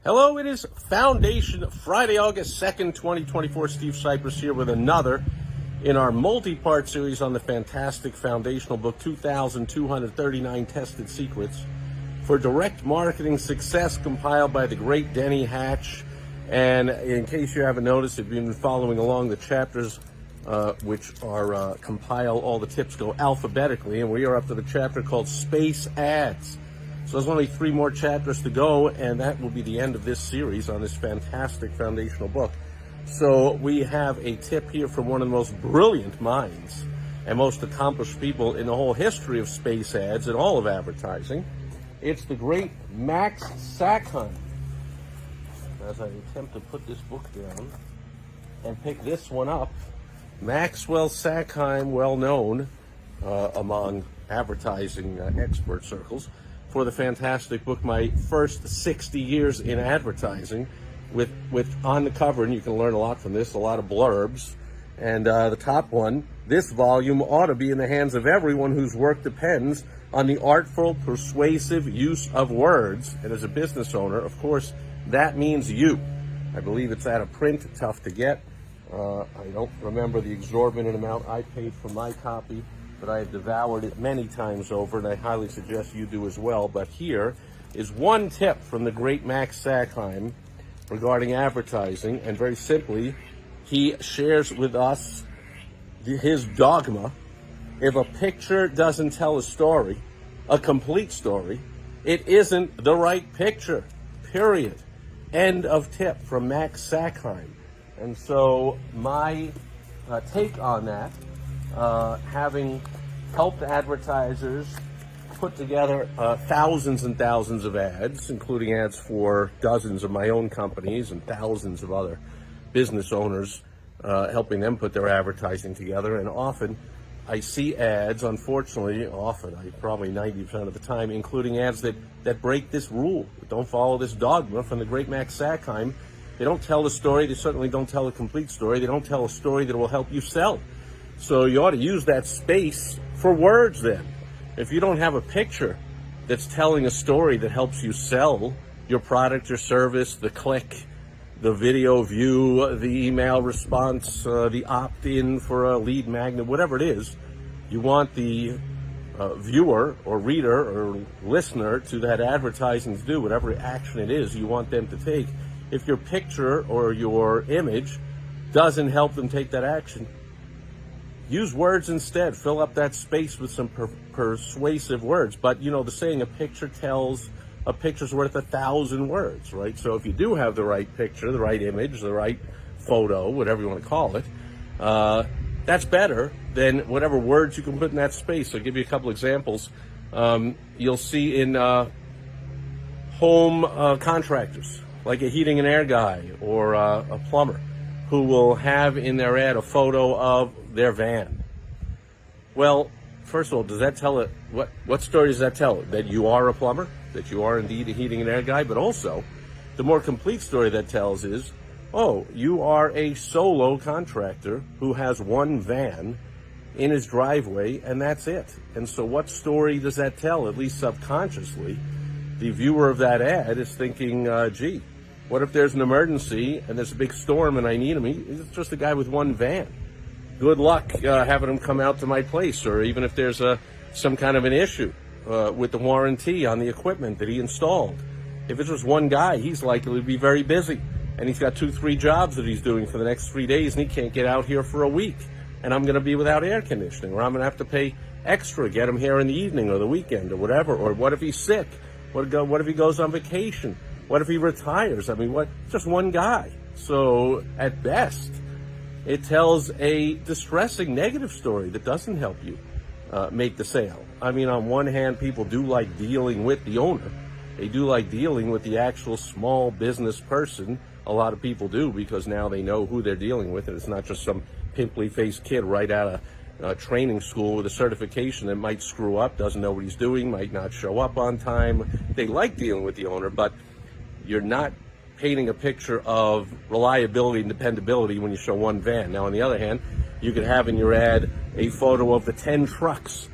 Hello, it is Foundation Friday, August 2nd, 2024. Steve Sipress here with another in our multi-part series on the fantastic foundational book, 2,239 Tested Secrets for Direct Marketing Success, compiled by the great Denny Hatch. And in case you haven't noticed, if you've been following along, the chapters which are compile all the tips go alphabetically, and we are up to the chapter called Space Ads. So there's only 3 more chapters to go, and that will be the end of this series on this fantastic foundational book. So we have a tip here from one of the most brilliant minds and most accomplished people in the whole history of space ads and all of advertising. It's the great Max Sackheim. As I attempt to put this book down and pick this one up, Maxwell Sackheim, well known among advertising expert circles, for the fantastic book, My First 60 Years in Advertising, with on the cover, and you can learn a lot from this, a lot of blurbs. And the top one, this volume ought to be in the hands of everyone whose work depends on the artful, persuasive use of words. And as a business owner, of course, that means you. I believe it's out of print, tough to get. I don't remember the exorbitant amount I paid for my copy, but I have devoured it many times over, and I highly suggest you do as well. But here is one tip from the great Max Sackheim regarding advertising, and very simply, he shares with us his dogma. If a picture doesn't tell a story, a complete story, it isn't the right picture, period. End of tip from Max Sackheim. And so my take on that, having helped advertisers put together thousands and thousands of ads, including ads for dozens of my own companies and thousands of other business owners, helping them put their advertising together. And often I see ads, unfortunately, probably 90% of the time, including ads that break this rule, that don't follow this dogma from the great Max Sackheim. They don't tell the story. They certainly don't tell a complete story. They don't tell a story that will help you sell. So you ought to use that space for words then. If you don't have a picture that's telling a story that helps you sell your product, your service, the click, the video view, the email response, the opt-in for a lead magnet, whatever it is, you want the viewer or reader or listener to that advertising to do, whatever action it is you want them to take. If your picture or your image doesn't help them take that action, use words instead. Fill up that space with some persuasive words. But, you know, the saying, a picture's worth 1,000 words, right? So if you do have the right picture, the right image, the right photo, whatever you want to call it, that's better than whatever words you can put in that space. I'll give you a couple examples. You'll see in home contractors, like a heating and air guy or a plumber, who will have in their ad a photo of their van. Well, first of all, does that tell what story does that tell? That you are a plumber, that you are indeed a heating and air guy, but also the more complete story that tells is, oh, you are a solo contractor who has one van in his driveway, and that's it. And so what story does that tell? At least subconsciously, the viewer of that ad is thinking, gee, what if there's an emergency and there's a big storm and I need him? He's just a guy with one van. Good luck having him come out to my place. Or even if there's some kind of an issue with the warranty on the equipment that he installed. If it's just one guy, he's likely to be very busy. And he's got 2-3 jobs that he's doing for the next 3 days, and he can't get out here for a week. And I'm going to be without air conditioning, or I'm going to have to pay extra, get him here in the evening or the weekend or whatever. Or what if he's sick? What if he goes on vacation? What if he retires? I mean, just one guy. So at best, it tells a distressing negative story that doesn't help you make the sale. I mean, on one hand, people do like dealing with the owner. They do like dealing with the actual small business person. A lot of people do, because now they know who they're dealing with, and it's not just some pimply-faced kid right out of training school with a certification that might screw up, doesn't know what he's doing, might not show up on time. They like dealing with the owner, but you're not painting a picture of reliability and dependability when you show one van. Now, on the other hand, you could have in your ad a photo of the 10 trucks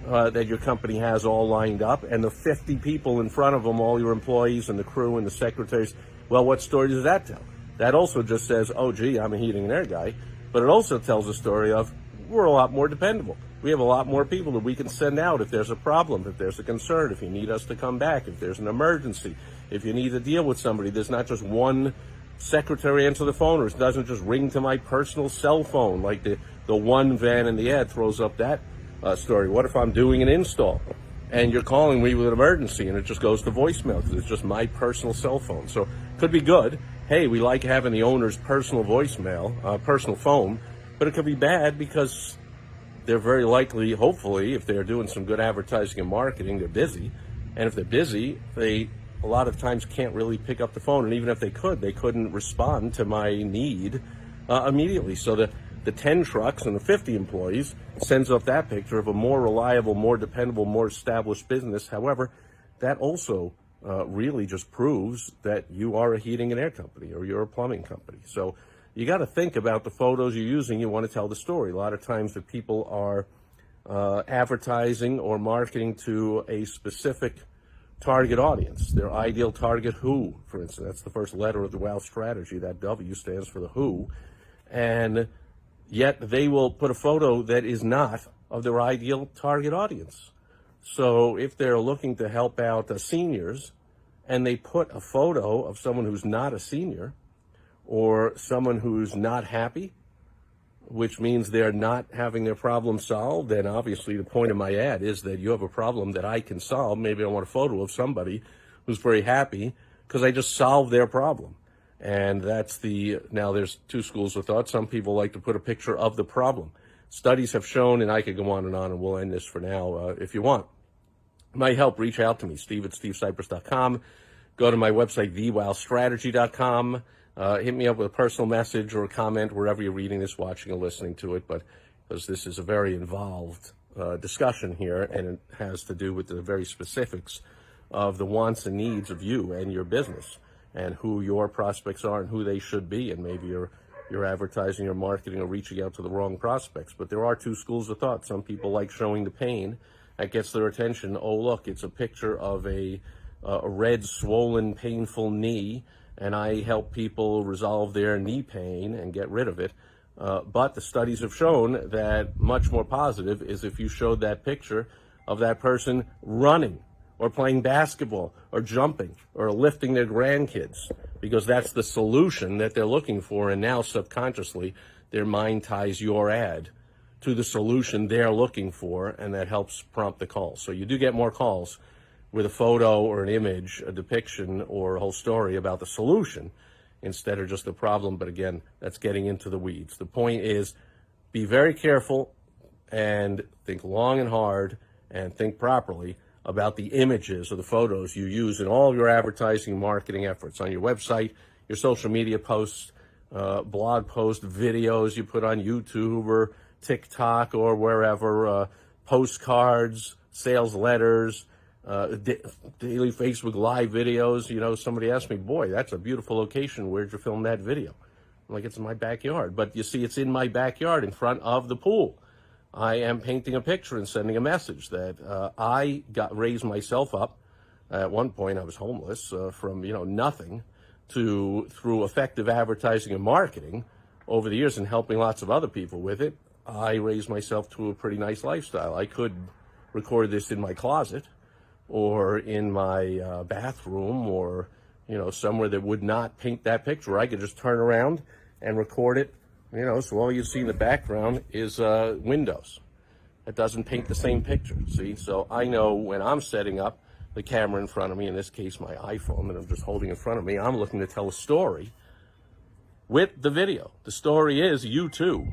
that your company has all lined up, and the 50 people in front of them, all your employees and the crew and the secretaries, well, what story does that tell? That also just says, oh, gee, I'm a heating and air guy. But it also tells a story of we're a lot more dependable. We have a lot more people that we can send out if there's a problem, if there's a concern, if you need us to come back, if there's an emergency, if you need to deal with somebody. There's not just one secretary answer the phone, or it doesn't just ring to my personal cell phone like the one van in the ad throws up that story. What if I'm doing an install and you're calling me with an emergency and it just goes to voicemail because it's just my personal cell phone? So it could be good. Hey, we like having the owner's personal voicemail, personal phone, but it could be bad because they're very likely, hopefully, if they're doing some good advertising and marketing, they're busy. And if they're busy, they a lot of times can't really pick up the phone. And even if they could, they couldn't respond to my need immediately. So the 10 trucks and the 50 employees sends up that picture of a more reliable, more dependable, more established business. However, that also really just proves that you are a heating and air company or you're a plumbing company. So you got to think about the photos you're using. You want to tell the story. A lot of times that people are advertising or marketing to a specific target audience, their ideal target who, for instance. That's the first letter of the WOW strategy. That W stands for the who. And yet they will put a photo that is not of their ideal target audience. So if they're looking to help out seniors and they put a photo of someone who's not a senior or someone who's not happy, which means they're not having their problem solved, then obviously the point of my ad is that you have a problem that I can solve. Maybe I want a photo of somebody who's very happy because I just solved their problem. And that's now there's two schools of thought. Some people like to put a picture of the problem. Studies have shown, and I could go on, and we'll end this for now if you want. It might help, reach out to me, steve@stevesipress.com. Go to my website, thewowstrategy.com. Hit me up with a personal message or a comment wherever you're reading this, watching, or listening to it, but because this is a very involved discussion here, and it has to do with the very specifics of the wants and needs of you and your business and who your prospects are and who they should be, and maybe you're advertising or marketing or reaching out to the wrong prospects. But there are two schools of thought. Some people like showing the pain. That gets their attention. Oh, look, it's a picture of a red, swollen, painful knee, and I help people resolve their knee pain and get rid of it. But the studies have shown that much more positive is if you showed that picture of that person running or playing basketball or jumping or lifting their grandkids, because that's the solution that they're looking for. And now subconsciously, their mind ties your ad to the solution they're looking for, and that helps prompt the call. So you do get more calls with a photo or an image, a depiction, or a whole story about the solution instead of just the problem. But again, that's getting into the weeds. The point is, be very careful and think long and hard and think properly about the images or the photos you use in all your advertising and marketing efforts on your website, your social media posts, blog posts, videos you put on YouTube or TikTok or wherever, postcards, sales letters, daily Facebook Live videos. You know, somebody asked me, boy, that's a beautiful location. Where'd you film that video? I'm like, it's in my backyard. But you see, it's in my backyard in front of the pool. I am painting a picture and sending a message that I raised myself up. At one point, I was homeless from, nothing to, through effective advertising and marketing over the years and helping lots of other people with it, I raised myself to a pretty nice lifestyle. I could record this in my closet or in my bathroom or, somewhere that would not paint that picture. I could just turn around and record it, so all you see in the background is windows. It doesn't paint the same picture, see? So I know when I'm setting up the camera in front of me, in this case my iPhone that I'm just holding in front of me, I'm looking to tell a story with the video. The story is you too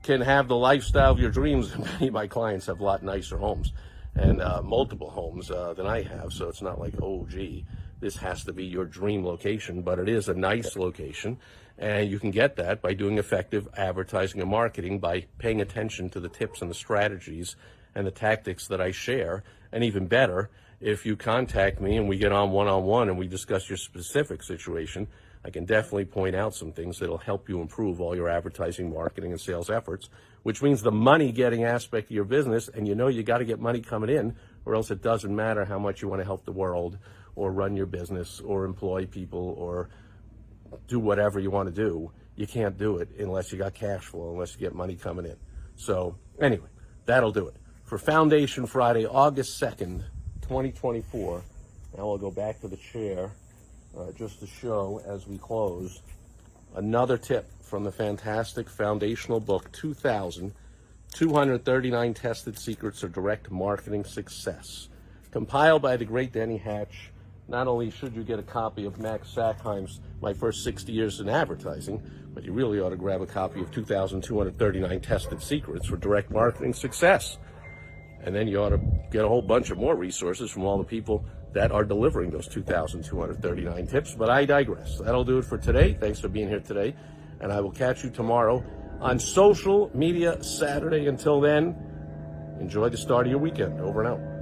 can have the lifestyle of your dreams. Many of my clients have a lot nicer homes and multiple homes than I have, so it's not like, oh, gee, this has to be your dream location, but it is a nice location, and you can get that by doing effective advertising and marketing, by paying attention to the tips and the strategies and the tactics that I share, and even better, if you contact me and we get on one-on-one and we discuss your specific situation, I can definitely point out some things that'll help you improve all your advertising, marketing, and sales efforts which means the money getting aspect of your business, and you know you got to get money coming in, or else it doesn't matter how much you want to help the world or run your business or employ people or do whatever you want to do. You can't do it unless you got cash flow, unless you get money coming in. So anyway, that'll do it. For Foundation Friday, August 2nd, 2024, now I'll go back to the chair just to show as we close another tip from the fantastic foundational book, 2,239 Tested Secrets of Direct Marketing Success. Compiled by the great Denny Hatch. Not only should you get a copy of Max Sackheim's My First 60 Years in Advertising, but you really ought to grab a copy of 2,239 Tested Secrets for Direct Marketing Success. And then you ought to get a whole bunch of more resources from all the people that are delivering those 2,239 tips. But I digress. That'll do it for today. Thanks for being here today. And I will catch you tomorrow on Social Media Saturday. Until then, enjoy the start of your weekend. Over and out.